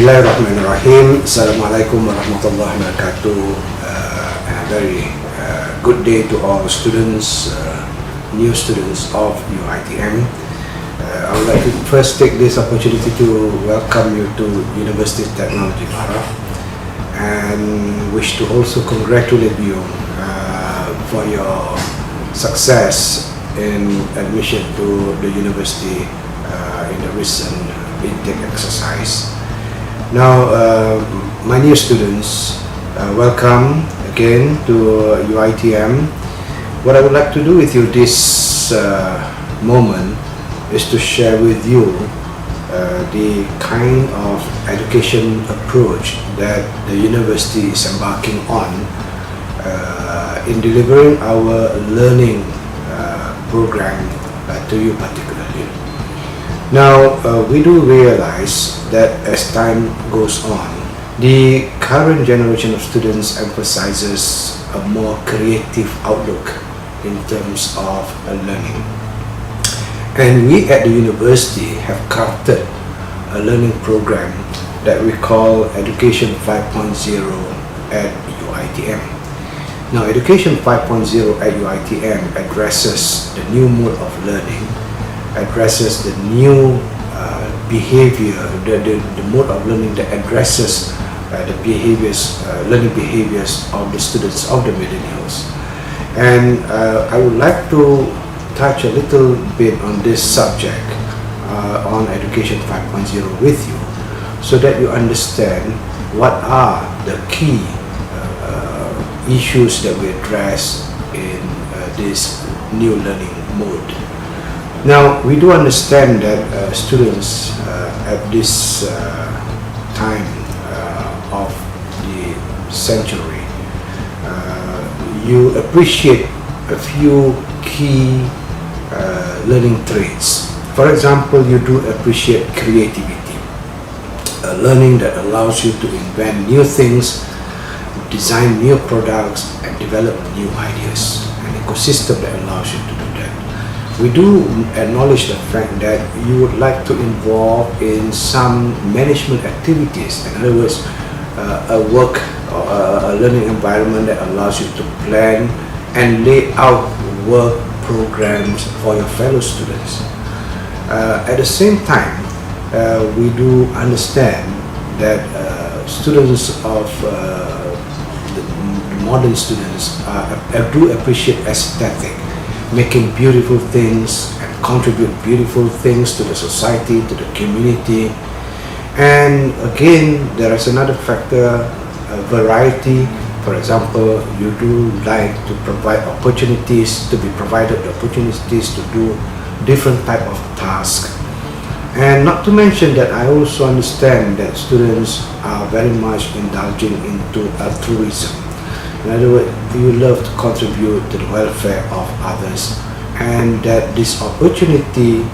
Bismillahirrahmanirrahim. Assalamualaikum warahmatullahi wabarakatuh. And a very good day to all students, new students of UiTM. I would like to first take this opportunity to welcome you to University of Technology Barat and wish to also congratulate you for your success in admission to the university in the recent intake exercise. Now, my new students, welcome again to UiTM. What I would like to do with you this moment is to share with you the kind of education approach that the university is embarking on in delivering our learning program to you particularly. Now, we do realize that as time goes on, the current generation of students emphasizes a more creative outlook in terms of learning. And we at the university have crafted a learning program that we call Education 5.0 at UiTM. Now, Education 5.0 at UiTM addresses the new mode of learning, addresses the new behavior, the mode of learning that addresses the behaviors, learning behaviors of the students of the millennials. And I would like to touch a little bit on this subject on Education 5.0 with you, so that you understand what are the key issues that we address in this new learning mode. Now, we do understand that students at this time of the century, you appreciate a few key learning traits. For example, you do appreciate creativity, learning that allows you to invent new things, design new products, and develop new ideas, an ecosystem that allows you to do that. We do acknowledge the fact that you would like to involve in some management activities. In other words, a work or a learning environment that allows you to plan and lay out work programs for your fellow students. At the same time, we do understand that students of the modern students do appreciate aesthetic, making beautiful things and contribute beautiful things to the society, to the community. And again, there is another factor, variety. For example, you do like to provide opportunities, to be provided the opportunities to do different type of tasks. And not to mention that I also understand that students are very much indulging into altruism. In other words, you love to contribute to the welfare of others, and that this opportunity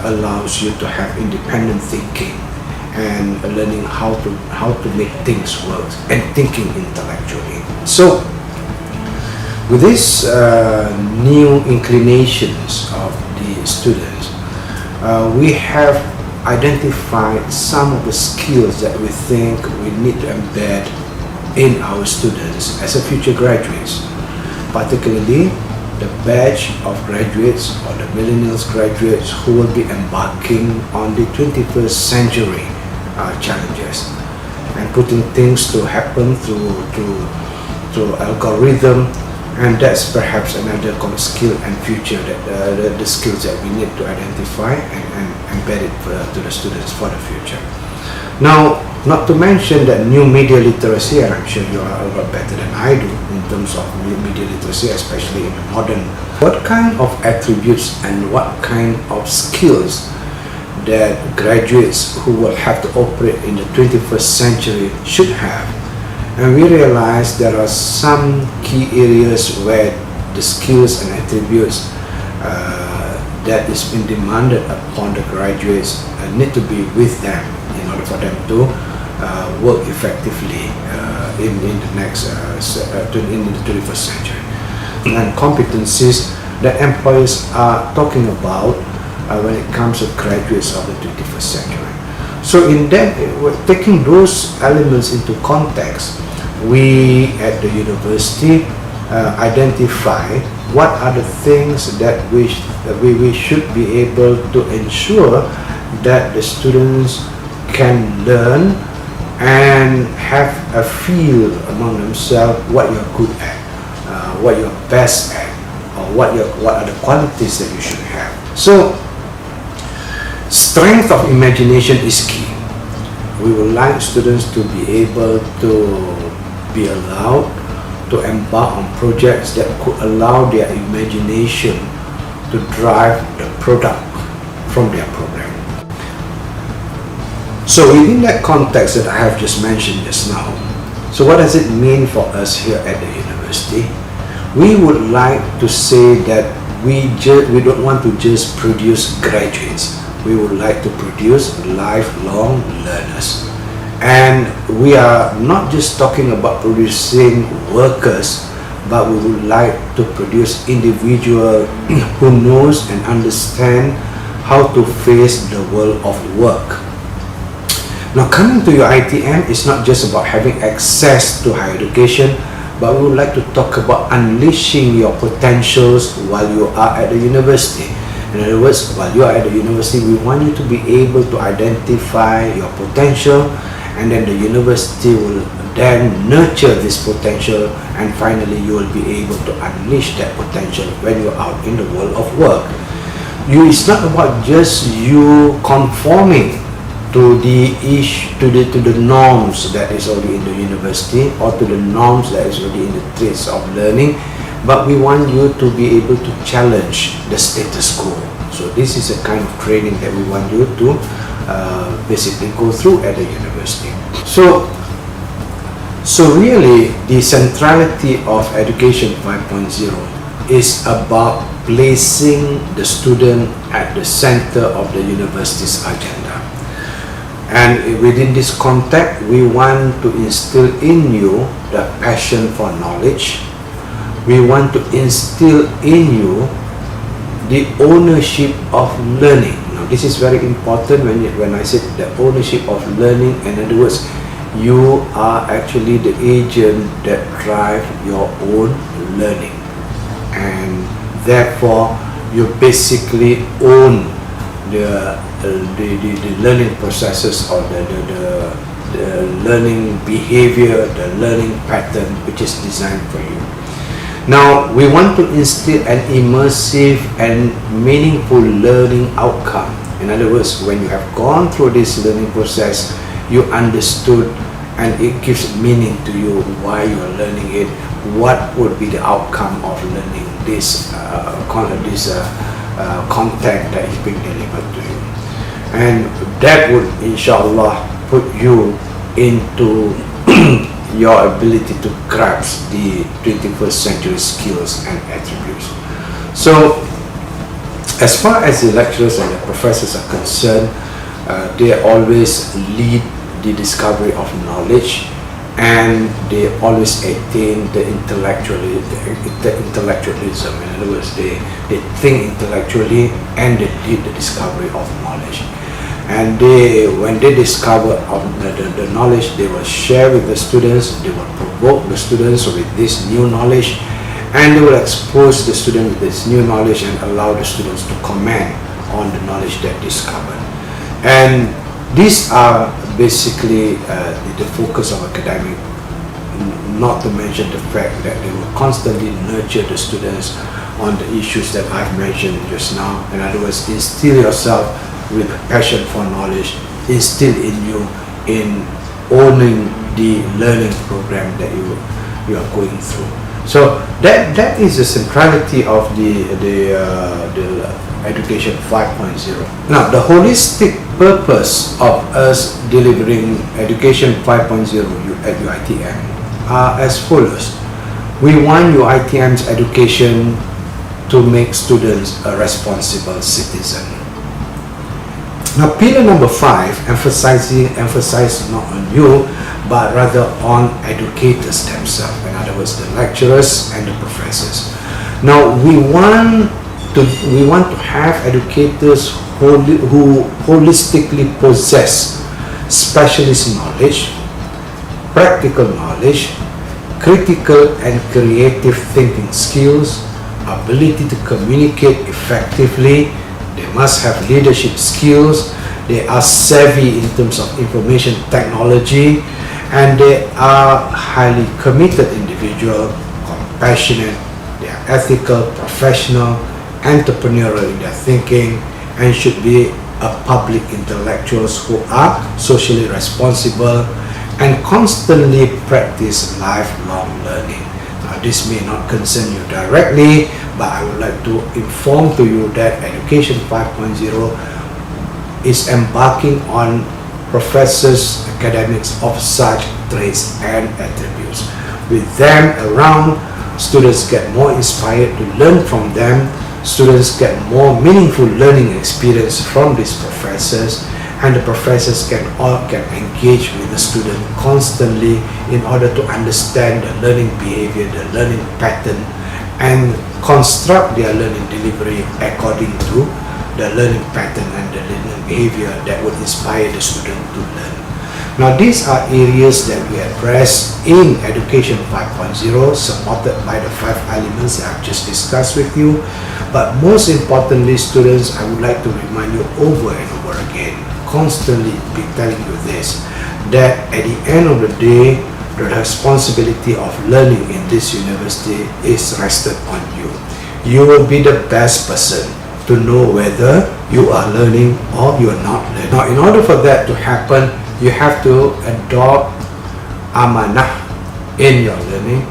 allows you to have independent thinking and learning how to make things work and thinking intellectually. So, with these new inclinations of the students, we have identified some of the skills that we think we need to embed in our students as a future graduates, particularly the batch of graduates or the millennials graduates who will be embarking on the 21st century challenges and putting things to happen through algorithm. And that's perhaps another skill and future that the skills that we need to identify and embed it to the students for the future. Now, not to mention that new media literacy, and I'm sure you are a lot better than I do in terms of new media literacy, especially in the modern. What kind of attributes and what kind of skills that graduates who will have to operate in the 21st century should have? And we realize there are some key areas where the skills and attributes that is being demanded upon the graduates need to be with them in order for them to work effectively in the next in the 21st century. And competencies that employers are talking about when it comes to graduates of the 21st century. So in that, taking those elements into context, we at the university identify what are the things that we should be able to ensure that the students can learn and have a feel among themselves what you're good at, what you're best at, or what are the qualities that you should have. So strength of imagination is key. We would like students to be able to be allowed to embark on projects that could allow their imagination to drive the product from their program. So within that context that I have just mentioned just now, so what does it mean for us here at the university? We would like to say that we don't want to just produce graduates. We would like to produce lifelong learners. And we are not just talking about producing workers, but we would like to produce individuals who knows and understand how to face the world of work. Now, coming to UiTM is not just about having access to higher education, but we would like to talk about unleashing your potentials while you are at the university. In other words, while you are at the university, we want you to be able to identify your potential, and then the university will then nurture this potential, and finally you will be able to unleash that potential when you're out in the world of work. It's not about just you conforming to the norms that is already in the university, or to the norms that is already in the trades of learning, but we want you to be able to challenge the status quo. So this is a kind of training that we want you to basically go through at the university. So really the centrality of Education 5.0 is about placing the student at the center of the university's agenda. And within this context, we want to instill in you the passion for knowledge. We want to instill in you the ownership of learning. Now, this is very important when I say the ownership of learning. In other words, you are actually the agent that drive your own learning, and therefore you basically own the learning processes, or the learning behavior, the learning pattern which is designed for you. Now, we want to instill an immersive and meaningful learning outcome. In other words, when you have gone through this learning process, you understood, and it gives meaning to you why you are learning it, what would be the outcome of learning this content that is being delivered to you. And that would inshallah put you into your ability to grasp the 21st century skills and attributes. So as far as the lecturers and the professors are concerned, they always lead the discovery of knowledge, and they always attain the intellectualism. In other words, they think intellectually, and they lead the discovery of knowledge. And when they discover the knowledge, they will share with the students, they will provoke the students with this new knowledge, and they will expose the students with this new knowledge and allow the students to comment on the knowledge they discovered. And these are basically the focus of academic, not to mention the fact that they will constantly nurture the students on the issues that I've mentioned just now. In other words, instill yourself with a passion for knowledge, instill in you in owning the learning program that you are going through. So that is the centrality of the Education 5.0. Now, the holistic purpose of us delivering Education 5.0 at UiTM are as follows. We want UiTM's education to make students a responsible citizen. Now, pillar number 5 emphasizes not on you, but rather on educators themselves. In other words, the lecturers and the professors. Now, we want to have educators who holistically possess specialist knowledge, practical knowledge, critical and creative thinking skills, ability to communicate effectively. They must have leadership skills. They are savvy in terms of information technology, and they are highly committed individual, compassionate, they are ethical, professional, entrepreneurial in their thinking, and should be a public intellectuals who are socially responsible and constantly practice lifelong learning. Now, this may not concern you directly, but I would like to inform to you that Education 5.0 is embarking on professors, academics of such traits and attributes. With them around, students get more inspired to learn from them, students get more meaningful learning experience from these professors, and the professors can engage with the student constantly in order to understand the learning behavior, the learning pattern, and construct their learning delivery according to the learning pattern and the learning behavior that would inspire the student to learn. Now, these are areas that we address in Education 5.0, supported by the 5 elements that I've just discussed with you. But most importantly, students, I would like to remind you over and over again, constantly be telling you this, that at the end of the day, the responsibility of learning in this university is rested on you. You will be the best person to know whether you are learning or you are not learning. Now, in order for that to happen, you have to adopt amanah in your learning.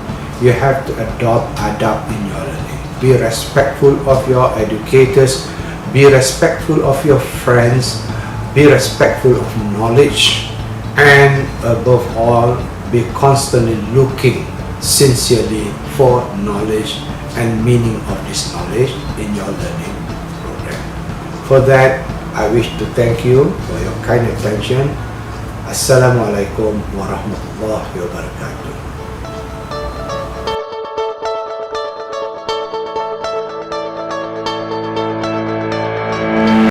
You have to adopt adab in your learning. Be respectful of your educators. Be respectful of your friends. Be respectful of knowledge. And above all, be constantly looking sincerely for knowledge and meaning of this knowledge in your learning program. For that, I wish to thank you for your kind attention. Assalamualaikum warahmatullahi wabarakatuh.